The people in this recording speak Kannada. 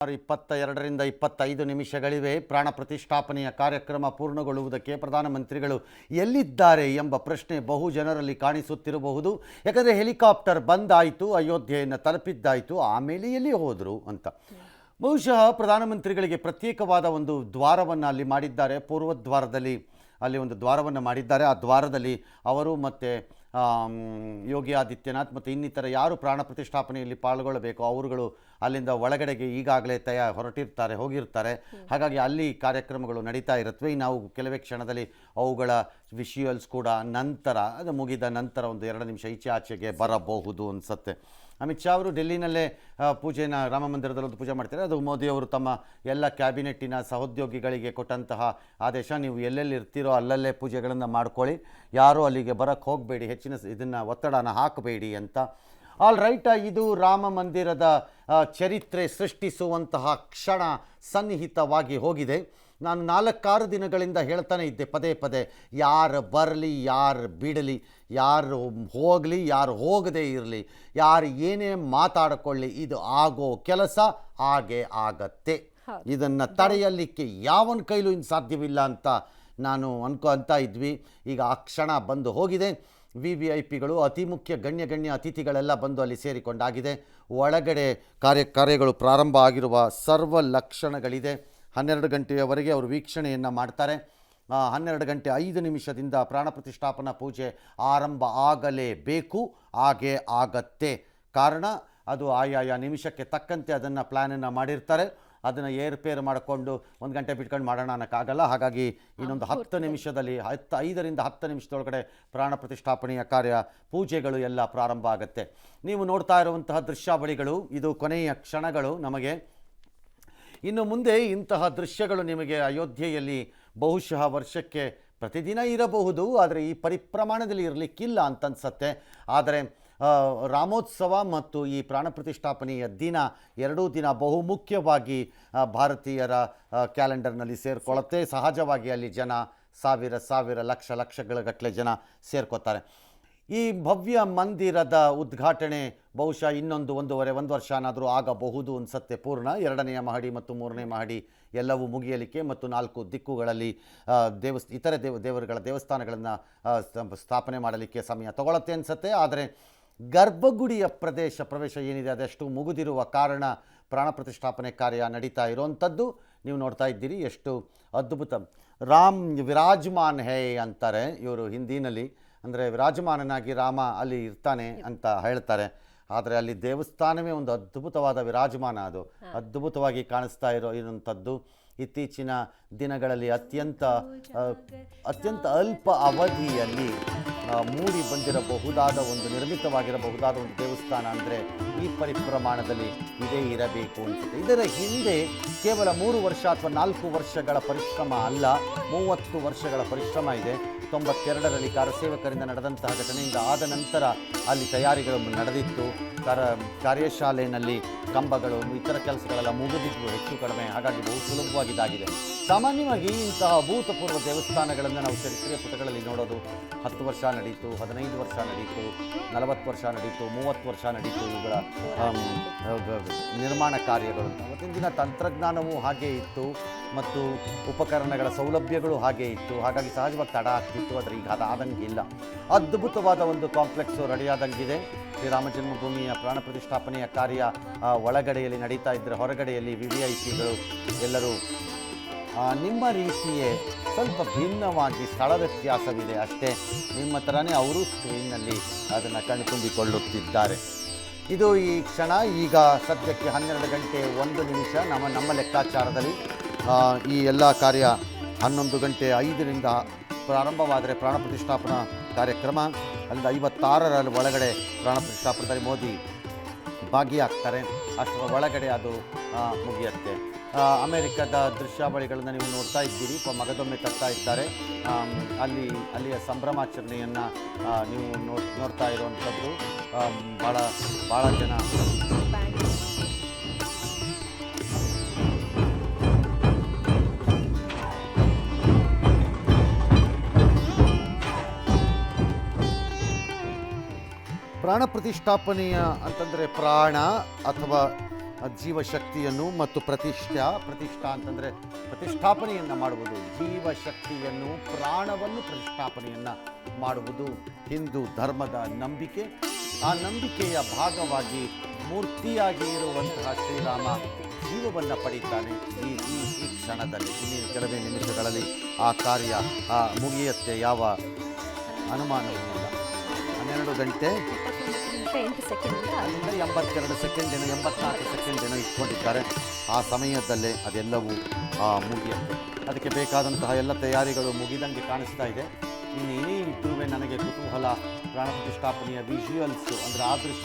22ರಿಂದ 25 ನಿಮಿಷಗಳಿವೆ. ಪ್ರಾಣ ಪ್ರತಿಷ್ಠಾಪನೆಯ ಕಾರ್ಯಕ್ರಮ ಪೂರ್ಣಗೊಳ್ಳುವುದಕ್ಕೆ ಪ್ರಧಾನಮಂತ್ರಿಗಳು ಎಲ್ಲಿದ್ದಾರೆ ಎಂಬ ಪ್ರಶ್ನೆ ಬಹು ಜನರಲ್ಲಿ ಕಾಣಿಸುತ್ತಿರಬಹುದು. ಯಾಕಂದರೆ ಹೆಲಿಕಾಪ್ಟರ್ ಬಂದಾಯಿತು, ಅಯೋಧ್ಯೆಯನ್ನು ತಲುಪಿದ್ದಾಯಿತು, ಆಮೇಲೆ ಎಲ್ಲಿ ಹೋದರು ಅಂತ. ಬಹುಶಃ ಪ್ರಧಾನಮಂತ್ರಿಗಳಿಗೆ ಪ್ರತ್ಯೇಕವಾದ ಒಂದು ದ್ವಾರವನ್ನು ಅಲ್ಲಿ ಮಾಡಿದ್ದಾರೆ. ಪೂರ್ವದ್ವಾರದಲ್ಲಿ ಅಲ್ಲಿ ಒಂದು ದ್ವಾರವನ್ನು ಮಾಡಿದ್ದಾರೆ. ಆ ದ್ವಾರದಲ್ಲಿ ಅವರು ಮತ್ತು ಯೋಗಿ ಆದಿತ್ಯನಾಥ್ ಮತ್ತು ಇನ್ನಿತರ ಯಾರು ಪ್ರಾಣ ಪ್ರತಿಷ್ಠಾಪನೆಯಲ್ಲಿ ಪಾಲ್ಗೊಳ್ಳಬೇಕು ಅವರುಗಳು ಅಲ್ಲಿಂದ ಒಳಗಡೆಗೆ ಈಗಾಗಲೇ ಹೋಗಿರ್ತಾರೆ. ಹಾಗಾಗಿ ಅಲ್ಲಿ ಕಾರ್ಯಕ್ರಮಗಳು ನಡೀತಾ ಇರುತ್ತವೆ. ನಾವು ಕೆಲವೇ ಕ್ಷಣದಲ್ಲಿ ಅವುಗಳ ವಿಷುವಲ್ಸ್ ಕೂಡ ನಂತರ ಅದು ಮುಗಿದ ನಂತರ ಒಂದು 2 ನಿಮಿಷ ಆಚೆಗೆ ಬರಬಹುದು ಅನಿಸುತ್ತೆ. ಅಮಿತ್ ಶಾ ಅವರು ಡೆಲ್ಲಿನಲ್ಲೇ ಪೂಜೆನ ರಾಮ ಮಂದಿರದಲ್ಲಿ ಒಂದು ಪೂಜೆ ಮಾಡ್ತಾರೆ. ಅದು ಮೋದಿಯವರು ತಮ್ಮ ಎಲ್ಲ ಕ್ಯಾಬಿನೆಟ್ಟಿನ ಸಹೋದ್ಯೋಗಿಗಳಿಗೆ ಕೊಟ್ಟಂತಹ ಆದೇಶ, ನೀವು ಎಲ್ಲೆಲ್ಲಿ ಇರ್ತೀರೋ ಅಲ್ಲಲ್ಲೇ ಪೂಜೆಗಳನ್ನು ಮಾಡ್ಕೊಳ್ಳಿ, ಯಾರೂ ಅಲ್ಲಿಗೆ ಬರೋಕ್ಕೆ ಹೋಗಬೇಡಿ, ಹೆಚ್ಚಿನ ಇದನ್ನು ಒತ್ತಡನ ಹಾಕಬೇಡಿ ಅಂತ. ಆಲ್ ರೈಟ್, ಇದು ರಾಮ ಮಂದಿರದ ಚರಿತ್ರೆ ಸೃಷ್ಟಿಸುವಂತಹ ಕ್ಷಣ ಸನ್ನಿಹಿತವಾಗಿ ಹೋಗಿದೆ. ನಾನು 4-6 ದಿನಗಳಿಂದ ಹೇಳ್ತಾನೆ ಇದ್ದೆ ಪದೇ ಪದೇ, ಯಾರು ಬರಲಿ ಯಾರು ಬಿಡಲಿ, ಯಾರು ಹೋಗಲಿ ಯಾರು ಹೋಗದೇ ಇರಲಿ, ಯಾರು ಏನೇ ಮಾತಾಡಿಕೊಳ್ಳಿ, ಇದು ಆಗೋ ಕೆಲಸ ಹಾಗೇ ಆಗತ್ತೆ. ಇದನ್ನು ತಡೆಯಲಿಕ್ಕೆ ಯಾವನ ಕೈಲೂ ಇನ್ನು ಸಾಧ್ಯವಿಲ್ಲ ಅಂತ ನಾನು ಅಂತ ಇದ್ವಿ. ಈಗ ಆ ಕ್ಷಣ ಬಂದು ಹೋಗಿದೆ. VVIPಗಳು, ಅತಿ ಮುಖ್ಯ ಗಣ್ಯ ಅತಿಥಿಗಳೆಲ್ಲ ಬಂದು ಅಲ್ಲಿ ಸೇರಿಕೊಂಡಾಗಿದೆ. ಒಳಗಡೆ ಕಾರ್ಯಗಳು ಪ್ರಾರಂಭ ಆಗಿರುವ ಸರ್ವ ಲಕ್ಷಣಗಳಿದೆ. 12 ಗಂಟೆಯವರೆಗೆ ಅವರು ವೀಕ್ಷಣೆಯನ್ನು ಮಾಡ್ತಾರೆ. 12 ಗಂಟೆ 5 ನಿಮಿಷದಿಂದ ಪ್ರಾಣ ಪ್ರತಿಷ್ಠಾಪನಾ ಪೂಜೆ ಆರಂಭ ಆಗಲೇಬೇಕು, ಹಾಗೇ ಆಗತ್ತೆ. ಕಾರಣ ಅದು ಆಯಾ ನಿಮಿಷಕ್ಕೆ ತಕ್ಕಂತೆ ಅದನ್ನು ಪ್ಲ್ಯಾನನ್ನು ಮಾಡಿರ್ತಾರೆ. ಅದನ್ನು ಏರ್ಪೇರು ಮಾಡಿಕೊಂಡು 1 ಗಂಟೆ ಬಿಟ್ಕೊಂಡು ಮಾಡೋಣ ಅನ್ನೋಕ್ಕಾಗಲ್ಲ. ಹಾಗಾಗಿ ಇನ್ನೊಂದು 10 ನಿಮಿಷದಲ್ಲಿ 5ರಿಂದ 10 ನಿಮಿಷದೊಳಗಡೆ ಪ್ರಾಣ ಪ್ರತಿಷ್ಠಾಪನೆಯ ಪೂಜೆಗಳು ಎಲ್ಲ ಪ್ರಾರಂಭ ಆಗುತ್ತೆ. ನೀವು ನೋಡ್ತಾ ಇರುವಂತಹ ದೃಶ್ಯಾವಳಿಗಳು, ಇದು ಕೊನೆಯ ಕ್ಷಣಗಳು. ನಮಗೆ ಇನ್ನು ಮುಂದೆ ಇಂತಹ ದೃಶ್ಯಗಳು ನಿಮಗೆ ಅಯೋಧ್ಯೆಯಲ್ಲಿ ಬಹುಶಃ ವರ್ಷಕ್ಕೆ ಪ್ರತಿದಿನ ಇರಬಹುದು, ಆದರೆ ಈ ಪರಿಪ್ರಮಾಣದಲ್ಲಿ ಇರಲಿಕ್ಕಿಲ್ಲ ಅಂತನ್ಸತ್ತೆ. ಆದರೆ ರಾಮೋತ್ಸವ ಮತ್ತು ಈ ಪ್ರಾಣ ಪ್ರತಿಷ್ಠಾಪನೆಯ ದಿನ, 2 ದಿನ ಬಹುಮುಖ್ಯವಾಗಿ ಭಾರತೀಯರ ಕ್ಯಾಲೆಂಡರ್ನಲ್ಲಿ ಸೇರಿಕೊಳ್ಳುತ್ತೆ. ಸಹಜವಾಗಿ ಅಲ್ಲಿ ಜನ ಸಾವಿರ ಲಕ್ಷಗಳ ಗಟ್ಟಲೆ ಜನ ಸೇರ್ಕೋತಾರೆ. ಈ ಭವ್ಯ ಮಂದಿರದ ಉದ್ಘಾಟನೆ ಬಹುಶಃ ಇನ್ನೊಂದು 1 ವರ್ಷನಾದರೂ ಆಗಬಹುದು ಅನಿಸುತ್ತೆ. ಪೂರ್ಣ 2ನೇ ಮಹಡಿ ಮತ್ತು 3ನೇ ಮಹಡಿ ಎಲ್ಲವೂ ಮುಗಿಯಲಿಕ್ಕೆ ಮತ್ತು 4 ದಿಕ್ಕುಗಳಲ್ಲಿ ಇತರೆ ದೇವರುಗಳ ದೇವಸ್ಥಾನಗಳನ್ನು ಸ್ಥಾಪನೆ ಮಾಡಲಿಕ್ಕೆ ಸಮಯ ತಗೊಳ್ಳುತ್ತೆ ಅನಿಸುತ್ತೆ. ಆದರೆ ಗರ್ಭಗುಡಿಯ ಪ್ರವೇಶ ಏನಿದೆ ಅದಷ್ಟು ಮುಗಿದಿರುವ ಕಾರಣ ಪ್ರಾಣ ಪ್ರತಿಷ್ಠಾಪನೆ ಕಾರ್ಯ ನಡೀತಾ ಇರುವಂಥದ್ದು ನೀವು ನೋಡ್ತಾ ಇದ್ದೀರಿ. ಎಷ್ಟು ಅದ್ಭುತ. ರಾಮ್ ವಿರಾಜಮಾನ್ ಹೇ ಅಂತಾರೆ ಇವರು ಹಿಂದಿನಲ್ಲಿ, ಅಂದರೆ ವಿರಾಜಮಾನನಾಗಿ ರಾಮ ಅಲ್ಲಿ ಇರ್ತಾನೆ ಅಂತ ಹೇಳ್ತಾರೆ. ಆದರೆ ಅಲ್ಲಿ ದೇವಸ್ಥಾನವೇ ಒಂದು ಅದ್ಭುತವಾದ ವಿರಾಜಮಾನ, ಅದು ಅದ್ಭುತವಾಗಿ ಕಾಣಿಸ್ತಾ ಇರುವಂಥದ್ದು. ಇತ್ತೀಚಿನ ದಿನಗಳಲ್ಲಿ ಅತ್ಯಂತ ಅಲ್ಪ ಅವಧಿಯಲ್ಲಿ ಮೂಡಿ ಬಂದಿರಬಹುದಾದ ನಿರ್ಮಿತವಾಗಿರಬಹುದಾದ ಒಂದು ದೇವಸ್ಥಾನ ಅಂದರೆ ಈ ಪರಿಪ್ರಮಾಣದಲ್ಲಿ ಇದೇ ಇರಬೇಕು ಅನಿಸುತ್ತೆ. ಇದರ ಹಿಂದೆ ಕೇವಲ 3 ವರ್ಷ ಅಥವಾ 4 ವರ್ಷಗಳ ಪರಿಶ್ರಮ ಅಲ್ಲ, 30 ವರ್ಷಗಳ ಪರಿಶ್ರಮ ಇದೆ. 92ರಲ್ಲಿ ಕಾರಸೇವಕರಿಂದ ನಡೆದಂತಹ ಘಟನೆಯಿಂದ ಆದ ನಂತರ ಅಲ್ಲಿ ತಯಾರಿಗಳು ನಡೆದಿತ್ತು. ಕಾರ್ಯಶಾಲೆಯಲ್ಲಿ ಕಂಬಗಳು, ಇತರ ಕೆಲಸಗಳೆಲ್ಲ ಮುಗಿದಿದ್ವು ಹೆಚ್ಚು ಕಡಿಮೆ. ಹಾಗಾಗಿ ಬಹು ಸುಲಭವಾಗಿದ್ದಾಗಿದೆ. ಸಾಮಾನ್ಯವಾಗಿ ಇಂತಹ ಅಭೂತಪೂರ್ವ ದೇವಸ್ಥಾನಗಳನ್ನು ನಾವು ಚರಿತ್ರೆಯ ಪುಟಗಳಲ್ಲಿ ನೋಡೋದು 10 ವರ್ಷ ನಡೀತು, 15 ವರ್ಷ ನಡೀತು, 40 ವರ್ಷ ನಡೀತು, 30 ವರ್ಷ ನಡೀತು ಇವುಗಳ ನಿರ್ಮಾಣ ಕಾರ್ಯಗಳು. ಅವತ್ತಿನ ದಿನ ತಂತ್ರಜ್ಞಾನವೂ ಹಾಗೇ ಇತ್ತು ಮತ್ತು ಉಪಕರಣಗಳ ಸೌಲಭ್ಯಗಳು ಹಾಗೇ ಇತ್ತು. ಹಾಗಾಗಿ ಸಹಜವಾಗಿ ತಡ ಆಗ್ತಿತ್ತು. ಆದರೆ ಈಗ ಅದಾದಂಗೆ ಇಲ್ಲ. ಅದ್ಭುತವಾದ ಒಂದು ಕಾಂಪ್ಲೆಕ್ಸು ರೆಡಿಯಾದಂಗಿದೆ. ಶ್ರೀರಾಮ ಜನ್ಮಭೂಮಿಯ ಪ್ರಾಣ ಪ್ರತಿಷ್ಠಾಪನೆಯ ಕಾರ್ಯ ಒಳಗಡೆಯಲ್ಲಿ ನಡೀತಾ ಇದ್ದರೆ, ಹೊರಗಡೆಯಲ್ಲಿ VVIPಗಳು ಎಲ್ಲರೂ ನಿಮ್ಮ ರೀತಿಯೇ ಸ್ವಲ್ಪ ಭಿನ್ನವಾಗಿ ಸ್ಥಳ ವ್ಯತ್ಯಾಸವಿದೆ ಅಷ್ಟೇ. ನಿಮ್ಮ ಥರನೇ ಅವರು ಸ್ಕ್ರೀನ್ನಲ್ಲಿ ಅದನ್ನು ಕಣ್ತುಂಬಿಕೊಳ್ಳುತ್ತಿದ್ದಾರೆ. ಇದು ಈ ಕ್ಷಣ. ಈಗ ಸದ್ಯಕ್ಕೆ 12 ಗಂಟೆ 1 ನಿಮಿಷ ನಮ್ಮ ಲೆಕ್ಕಾಚಾರದಲ್ಲಿ. ಈ ಎಲ್ಲ ಕಾರ್ಯ 11 ಗಂಟೆ 5ರಿಂದ ಪ್ರಾರಂಭವಾದರೆ ಪ್ರಾಣ ಪ್ರತಿಷ್ಠಾಪನಾ ಕಾರ್ಯಕ್ರಮ ಅಲ್ಲಿಂದ 56ರ ಒಳಗಡೆ ಪ್ರಾಣ ಪ್ರತಿಷ್ಠಾಪನದಲ್ಲಿ ಮೋದಿ ಭಾಗಿಯಾಗ್ತಾರೆ. ಅಷ್ಟರ ಒಳಗಡೆ ಅದು ಮುಗಿಯುತ್ತೆ. ಅಮೆರಿಕದ ದೃಶ್ಯಾವಳಿಗಳನ್ನು ನೀವು ನೋಡ್ತಾ ಇದ್ದೀರಿ. ಮಗದೊಮ್ಮೆ ತರ್ತಾ ಇದ್ದಾರೆ. ಅಲ್ಲಿಯ ಸಂಭ್ರಮಾಚರಣೆಯನ್ನು ನೀವು ನೋಡ್ತಾ ಇರುವಂಥದ್ದು. ಭಾಳ ಜನ ಪ್ರಾಣ ಪ್ರತಿಷ್ಠಾಪನೆಯ ಅಂತಂದರೆ ಪ್ರಾಣ ಅಥವಾ ಜೀವಶಕ್ತಿಯನ್ನು ಮತ್ತು ಪ್ರತಿಷ್ಠಾ ಅಂತಂದರೆ ಪ್ರತಿಷ್ಠಾಪನೆಯನ್ನು ಮಾಡುವುದು, ಜೀವಶಕ್ತಿಯನ್ನು ಪ್ರಾಣವನ್ನು ಪ್ರತಿಷ್ಠಾಪನೆಯನ್ನು ಮಾಡುವುದು ಹಿಂದೂ ಧರ್ಮದ ನಂಬಿಕೆ. ಆ ನಂಬಿಕೆಯ ಭಾಗವಾಗಿ ಮೂರ್ತಿಯಾಗಿ ಇರುವಂತಹ ಶ್ರೀರಾಮ ಜೀವವನ್ನು ಪಡೀತಾನೆ ಈ ಕ್ಷಣದಲ್ಲಿ. ಇನ್ನೇನು ಕೆಲವೇ ನಿಮಿಷಗಳಲ್ಲಿ ಆ ಕಾರ್ಯ ಮುಗಿಯುತ್ತೆ, ಯಾವ ಅನುಮಾನವೂ ಇಲ್ಲ. 12 ಗಂಟೆ 8 ಸೆಕೆಂಡ್ 82 ಸೆಕೆಂಡ್ ಏನೋ 84 ಸೆಕೆಂಡ್ ಏನೋ ಇಟ್ಕೊಂಡಿದ್ದಾರೆ. ಆ ಸಮಯದಲ್ಲೇ ಅದೆಲ್ಲವೂ ಮುಗಿಯುತ್ತೆ. ಅದಕ್ಕೆ ಬೇಕಾದಂತಹ ಎಲ್ಲ ತಯಾರಿಗಳು ಮುಗಿದಂಗೆ ಕಾಣಿಸ್ತಾ ಇದೆ. ಇನ್ನೇನೇ ಇದ್ರೂ ನನಗೆ ಕುತೂಹಲ ಪ್ರಾಣ ಪ್ರತಿಷ್ಠಾಪನೆಯ ವಿಜುವಲ್ಸು ಅಂದರೆ ಆ ದೃಶ್ಯ